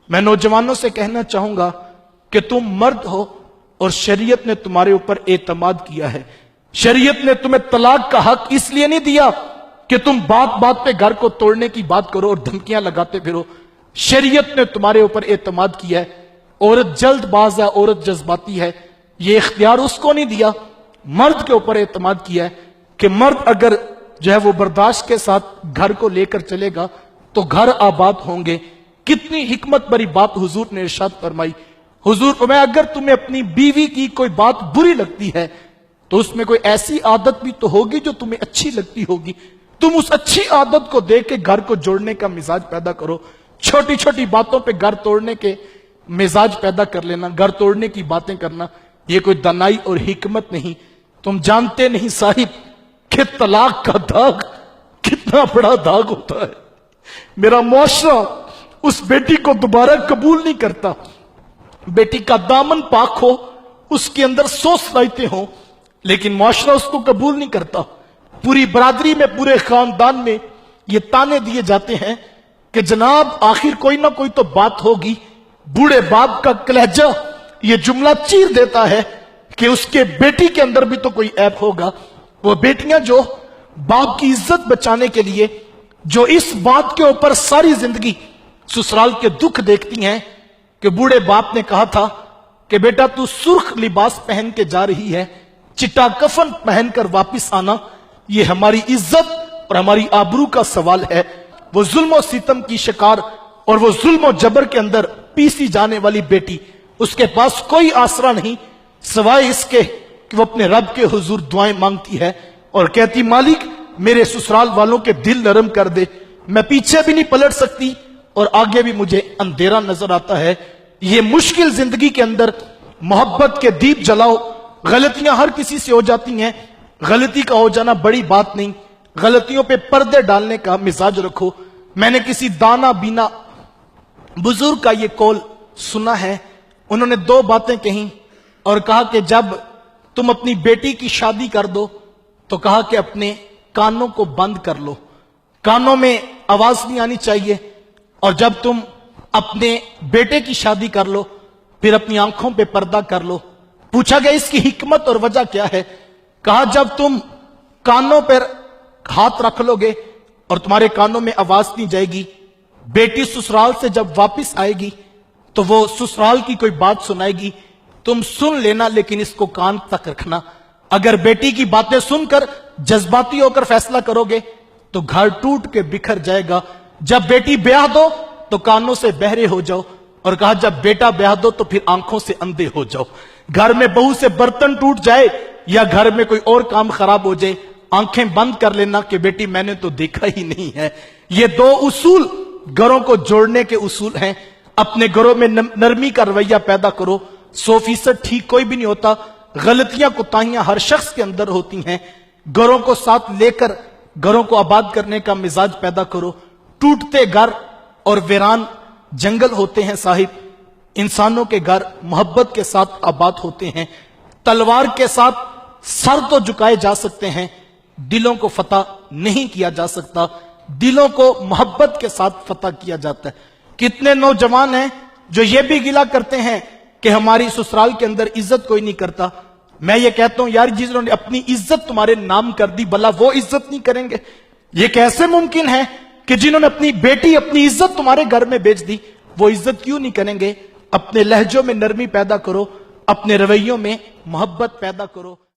मैं नौजवानों से कहना चाहूंगा कि तुम मर्द हो और शरीयत ने तुम्हारे ऊपर एतमाद किया है। शरीयत ने तुम्हें तलाक का हक इसलिए नहीं दिया कि तुम बात बात पे घर को तोड़ने की बात करो और धमकियां लगाते फिरो। शरीयत ने तुम्हारे ऊपर एतमाद किया है। औरत जल्दबाज है, औरत जज्बाती है, ये इख्तियार उसको नहीं दिया, मर्द के ऊपर एतमाद किया है कि मर्द अगर जो है वो बर्दाश्त के साथ घर को लेकर चलेगा तो घर आबाद होंगे। कितनी हिकमत भरी बात हुजूर ने इरशाद फरमाई। हुजूर फरमाया अगर तुम्हें अपनी बीवी की कोई बात बुरी लगती है तो उसमें कोई ऐसी आदत भी तो होगी जो तुम्हें अच्छी लगती होगी। तुम उस अच्छी आदत को देख के घर को जोड़ने का मिजाज पैदा करो। छोटी छोटी बातों पे घर तोड़ने के मिजाज पैदा कर लेना, घर तोड़ने की बातें करना, ये कोई दनाई और हिकमत नहीं। तुम जानते नहीं साहिब कि तलाक का दाग कितना बड़ा दाग होता है। मेरा मुआशरा उस बेटी को दोबारा कबूल नहीं करता। बेटी का दामन पाक हो, उसके अंदर 100 सलाहियतें हो, लेकिन मुआशरा उसको कबूल नहीं करता। पूरी बरादरी में, पूरे खानदान में ये ताने दिए जाते हैं कि जनाब आखिर कोई ना कोई तो बात होगी। बूढ़े बाप का कलेजा ये जुमला चीर देता है कि उसके बेटी के अंदर भी तो कोई ऐप होगा। वो बेटियां जो बाप की इज्जत बचाने के लिए जो इस बात के ऊपर सारी जिंदगी ससुराल के दुख देखती हैं कि बूढ़े बाप ने कहा था कि बेटा तू सुर्ख लिबास पहन के जा रही है, चिट्टा कफन पहनकर वापिस आना, ये हमारी इज्जत और हमारी आबरू का सवाल है। वो जुल्म और सितम की शिकार और वो जुल्म और जबर के अंदर पीसी जाने वाली बेटी, उसके पास कोई आसरा नहीं सिवाय इसके कि वो अपने रब के हुजूर दुआएं मांगती है और कहती मालिक मेरे ससुराल वालों के दिल नरम कर दे। मैं पीछे भी नहीं पलट सकती और आगे भी मुझे अंधेरा नजर आता है। ये मुश्किल जिंदगी के अंदर मोहब्बत के दीप जलाओ। गलतियां हर किसी से हो जाती हैं, गलती का हो जाना बड़ी बात नहीं। गलतियों पे पर्दे डालने का मिजाज रखो। मैंने किसी दाना बीना बुजुर्ग का ये कौल सुना है। उन्होंने 2 बातें कही और कहा कि जब तुम अपनी बेटी की शादी कर दो तो कहा कि अपने कानों को बंद कर लो, कानों में आवाज नहीं आनी चाहिए। और जब तुम अपने बेटे की शादी कर लो फिर अपनी आंखों पे पर्दा कर लो। पूछा गया इसकी हिकमत और वजह क्या है? कहा जब तुम कानों पर हाथ रख लोगे और तुम्हारे कानों में आवाज नहीं जाएगी, बेटी ससुराल से जब वापस आएगी तो वो ससुराल की कोई बात सुनाएगी, तुम सुन लेना लेकिन इसको कान तक रखना। अगर बेटी की बातें सुनकर जज्बाती होकर फैसला करोगे तो घर टूट के बिखर जाएगा। जब बेटी ब्याह दो तो कानों से बहरे हो जाओ और कहा जब बेटा ब्याह दो तो फिर आंखों से अंधे हो जाओ। घर में बहू से बर्तन टूट जाए या घर में कोई और काम खराब हो जाए, आंखें बंद कर लेना कि बेटी मैंने तो देखा ही नहीं है। ये 2 उसूल घरों को जोड़ने के उसूल हैं। अपने घरों में नरमी का रवैया पैदा करो। 100% ठीक कोई भी नहीं होता, गलतियां कोताहियां हर शख्स के अंदर होती हैं। घरों को साथ लेकर घरों को आबाद करने का मिजाज पैदा करो। टूटते घर और वीरान जंगल होते हैं साहिब, इंसानों के घर मोहब्बत के साथ आबाद होते हैं। तलवार के साथ सर तो झुकाए जा सकते हैं, दिलों को फतह नहीं किया जा सकता। दिलों को मोहब्बत के साथ फतह किया जाता है। कितने नौजवान हैं जो ये भी गिला करते हैं कि हमारी ससुराल के अंदर इज्जत कोई नहीं करता। मैं ये कहता हूं यार जिन्होंने अपनी इज्जत तुम्हारे नाम कर दी भला वो इज्जत नहीं करेंगे? ये कैसे मुमकिन है कि जिन्होंने अपनी बेटी अपनी इज्जत तुम्हारे घर में बेच दी वो इज्जत क्यों नहीं करेंगे? अपने लहजों में नरमी पैदा करो, अपने रवैयों में मोहब्बत पैदा करो।